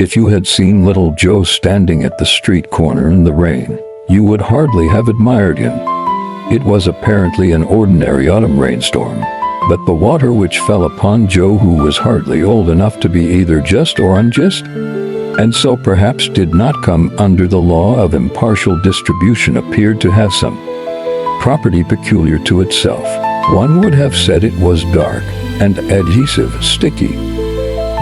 If you had seen little Joe standing at the street corner in the rain, you would hardly have admired him. It was apparently an ordinary autumn rainstorm, but the water which fell upon Joe, who was hardly old enough to be either just or unjust, and so perhaps did not come under the law of impartial distribution, appeared to have some property peculiar to itself. One would have said it was dark and adhesive, sticky.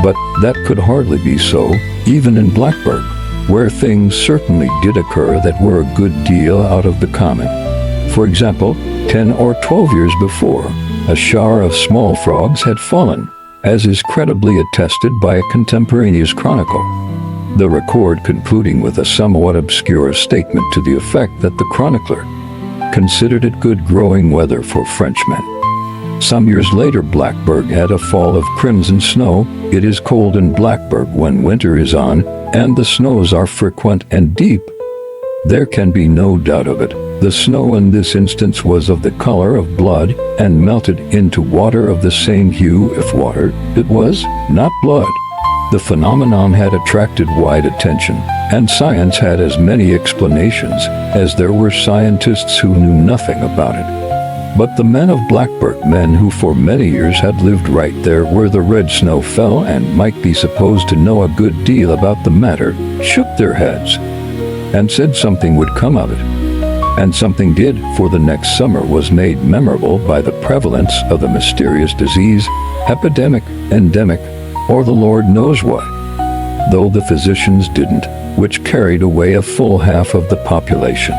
But that could hardly be so, even in Blackburg, where things certainly did occur that were a good deal out of the common. For example, 10 or 12 years before, a shower of small frogs had fallen, as is credibly attested by a contemporaneous chronicle, the record concluding with a somewhat obscure statement to the effect that the chronicler considered it good growing weather for Frenchmen. Some years later, Blackburg had a fall of crimson snow. It is cold in Blackburg when winter is on, and the snows are frequent and deep. There can be no doubt of it. The snow in this instance was of the color of blood, and melted into water of the same hue if water it was, not blood. The phenomenon had attracted wide attention, and science had as many explanations as there were scientists who knew nothing about it. But the men of Blackburg, men who for many years had lived right there where the red snow fell and might be supposed to know a good deal about the matter, shook their heads and said something would come of it. And something did, for the next summer was made memorable by the prevalence of the mysterious disease, epidemic, endemic, or the Lord knows what, though the physicians didn't, which carried away a full half of the population.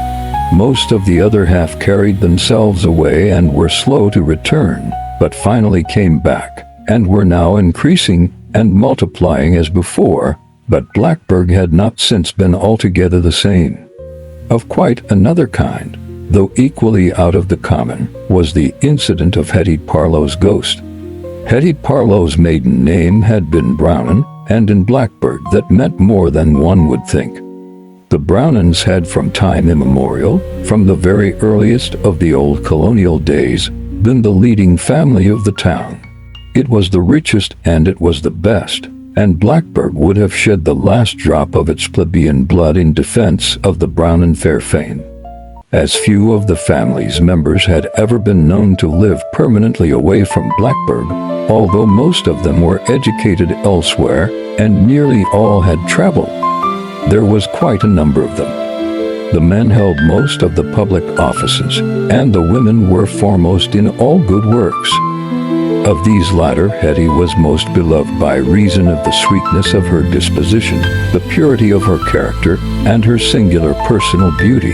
Most of the other half carried themselves away and were slow to return, but finally came back, and were now increasing and multiplying as before, but Blackburg had not since been altogether the same. Of quite another kind, though equally out of the common, was the incident of Hetty Parlow's ghost. Hetty Parlow's maiden name had been Brownon, and in Blackburg that meant more than one would think. The Brownons had from time immemorial, from the very earliest of the old colonial days, been the leading family of the town. It was the richest and it was the best, and Blackburg would have shed the last drop of its plebeian blood in defense of the Brownon fair fame. As few of the family's members had ever been known to live permanently away from Blackburg, although most of them were educated elsewhere, and nearly all had traveled. There was quite a number of them. The men held most of the public offices, and the women were foremost in all good works. Of these latter, Hetty was most beloved by reason of the sweetness of her disposition, the purity of her character, and her singular personal beauty.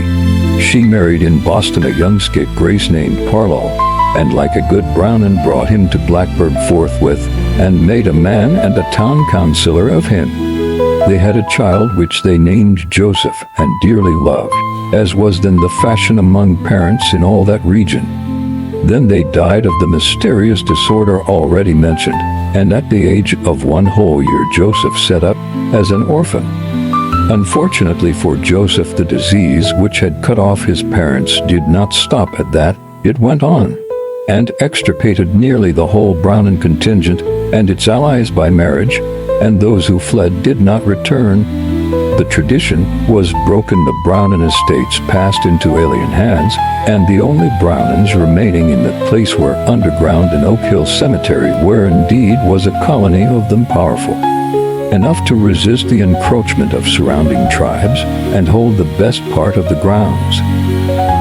She married in Boston a young scapegrace named Parlow, and like a good Brownon brought him to Blackburg forthwith, and made a man and a town councillor of him. They had a child which they named Joseph, and dearly loved, as was then the fashion among parents in all that region. Then they died of the mysterious disorder already mentioned, and at the age of 1 whole year Joseph set up as an orphan. Unfortunately for Joseph, the disease which had cut off his parents did not stop at that. It went on, and extirpated nearly the whole Brownon contingent and its allies by marriage, and those who fled did not return. The tradition was broken. The Brownon estates passed into alien hands, and the only Brownons remaining in the place were underground in Oak Hill Cemetery, where indeed was a colony of them powerful enough to resist the encroachment of surrounding tribes and hold the best part of the grounds.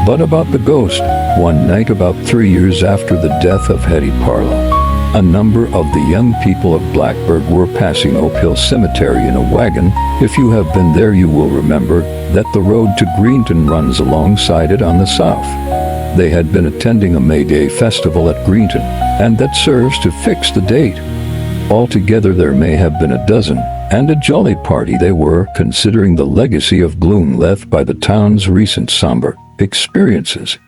But about the ghost, one night about 3 years after the death of Hetty Parlow, a number of the young people of Blackburg were passing Oak Hill Cemetery in a wagon. If you have been there, you will remember that the road to Greenton runs alongside it on the south. They had been attending a May Day festival at Greenton, and that serves to fix the date. Altogether there may have been a dozen, and a jolly party they were, considering the legacy of gloom left by the town's recent somber experiences.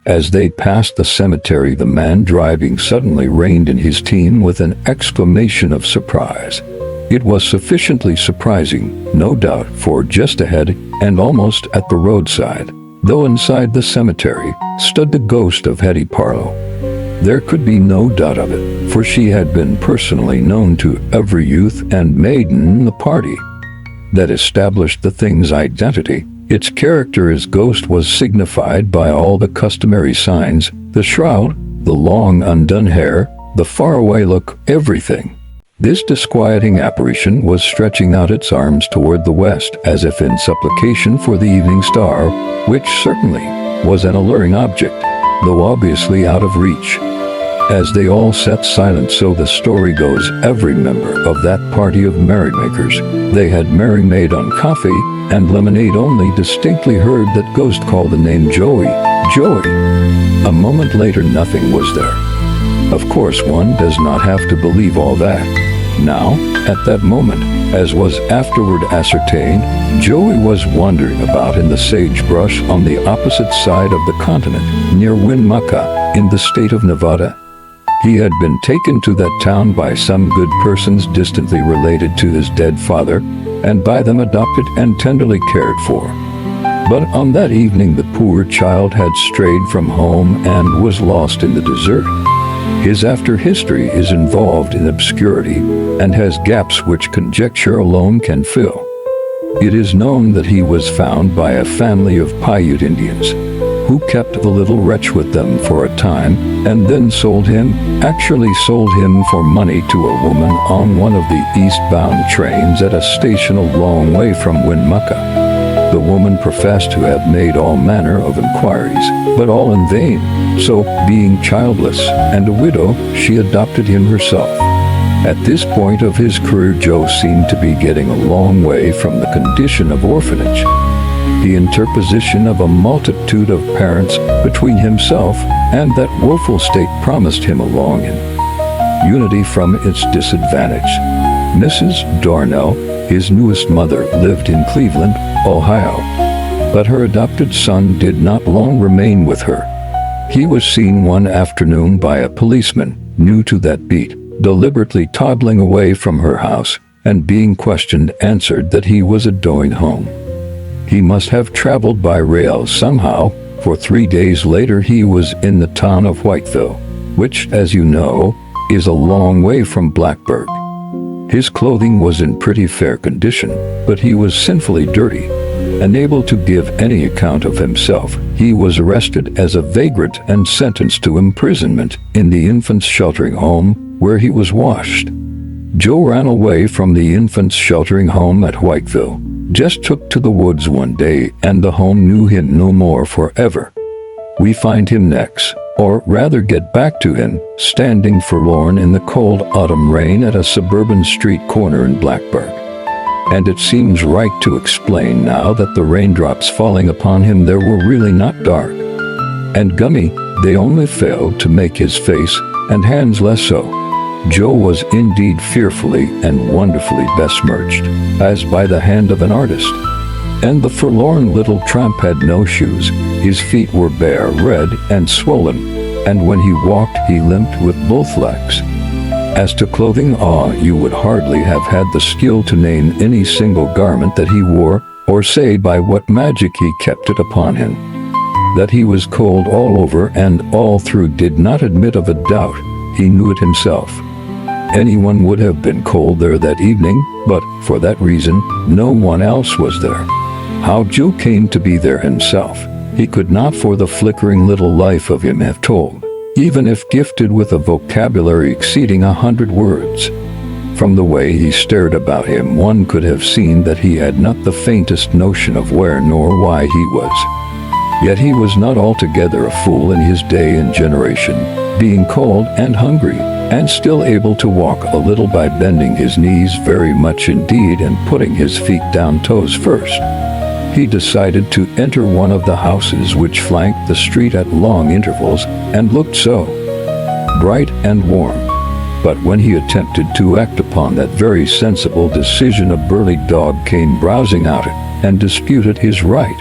As they passed the cemetery, the man driving suddenly reined in his team with an exclamation of surprise. It was sufficiently surprising, no doubt, for just ahead, and almost at the roadside, though inside the cemetery, stood the ghost of Hetty Parlow. There could be no doubt of it, for for she had been personally known to every youth and maiden in the party. That established the thing's identity. Its character as ghost was signified by all the customary signs, the shroud, the long undone hair, the faraway look, everything. This disquieting apparition was stretching out its arms toward the west as if in supplication for the evening star, which certainly was an alluring object, though obviously out of reach. As they all sat silent, so the story goes, every member of that party of merrymakers, they had merry-made on coffee and lemonade only, distinctly heard that ghost call the name Joey, Joey. A moment later nothing was there. Of course one does not have to believe all that. Now, at that moment, as was afterward ascertained, Joey was wandering about in the sagebrush on the opposite side of the continent, near Winnemucca, in the state of Nevada. He had been taken to that town by some good persons distantly related to his dead father, and by them adopted and tenderly cared for. But on that evening the poor child had strayed from home and was lost in the desert. His after history is involved in obscurity and has gaps which conjecture alone can fill. It is known that he was found by a family of Paiute Indians, who kept the little wretch with them for a time, and then sold him for money to a woman on one of the eastbound trains at a station a long way from Winnemucca. The woman professed to have made all manner of inquiries, but all in vain, so, being childless and a widow, she adopted him herself. At this point of his career Joe seemed to be getting a long way from the condition of orphanage. The interposition of a multitude of parents between himself and that woeful state promised him a long unity from its disadvantage. Mrs. Darnell, his newest mother, lived in Cleveland, Ohio, but her adopted son did not long remain with her. He was seen one afternoon by a policeman, new to that beat, deliberately toddling away from her house, and being questioned answered that he was going home. He must have traveled by rail somehow, for 3 days later he was in the town of Whiteville, which, as you know, is a long way from Blackburg. His clothing was in pretty fair condition, but he was sinfully dirty. Unable to give any account of himself, he was arrested as a vagrant and sentenced to imprisonment in the infants' sheltering home, where he was washed. Joe ran away from the infants' sheltering home at Whiteville, just took to the woods one day, and the home knew him no more forever. We find him next, or rather get back to him, standing forlorn in the cold autumn rain at a suburban street corner in Blackburg. And it seems right to explain now that the raindrops falling upon him there were really not dark and gummy, they only failed to make his face and hands less so. Joe was indeed fearfully and wonderfully besmirched, as by the hand of an artist. And the forlorn little tramp had no shoes, his feet were bare, red, and swollen, and when he walked he limped with both legs. As to clothing, you would hardly have had the skill to name any single garment that he wore, or say by what magic he kept it upon him. That he was cold all over and all through did not admit of a doubt, he knew it himself. Anyone would have been cold there that evening, but, for that reason, no one else was there. How Joe came to be there himself, he could not for the flickering little life of him have told, even if gifted with a vocabulary exceeding 100 words. From the way he stared about him one could have seen that he had not the faintest notion of where nor why he was. Yet he was not altogether a fool in his day and generation, being cold and hungry, and still able to walk a little by bending his knees very much indeed and putting his feet down toes first. He decided to enter one of the houses which flanked the street at long intervals and looked so bright and warm. But when he attempted to act upon that very sensible decision, a burly dog came browsing out and disputed his right.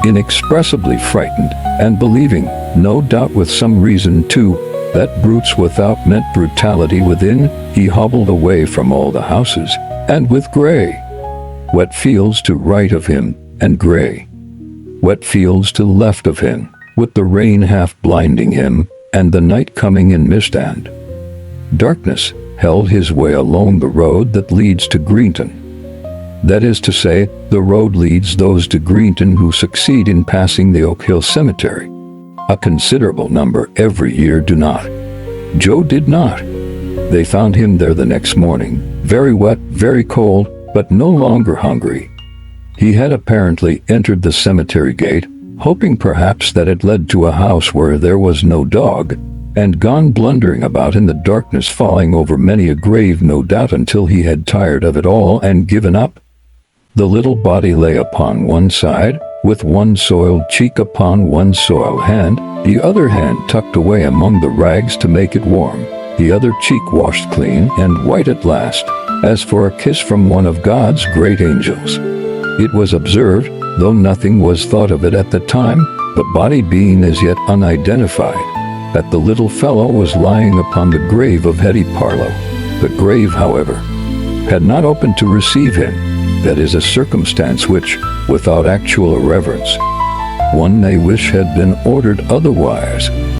Inexpressibly frightened, and believing, no doubt with some reason too, that brutes without meant brutality within, he hobbled away from all the houses, and with gray, wet fields to right of him, and gray, wet fields to left of him, with the rain half blinding him, and the night coming in mist and Darkness held his way along the road that leads to Greenton. That is to say, the road leads those to Greenton who succeed in passing the Oak Hill Cemetery. A considerable number every year do not. Joe did not. They found him there the next morning, very wet, very cold, but no longer hungry. He had apparently entered the cemetery gate, hoping perhaps that it led to a house where there was no dog, and gone blundering about in the darkness, falling over many a grave, no doubt, until he had tired of it all and given up. The little body lay upon one side, with one soiled cheek upon one soiled hand, the other hand tucked away among the rags to make it warm, the other cheek washed clean and white at last, as for a kiss from one of God's great angels. It was observed, though nothing was thought of it at the time, the body being as yet unidentified, that the little fellow was lying upon the grave of Hetty Parlow. The grave, however, had not opened to receive him. That is a circumstance which, without actual irreverence, one may wish had been ordered otherwise.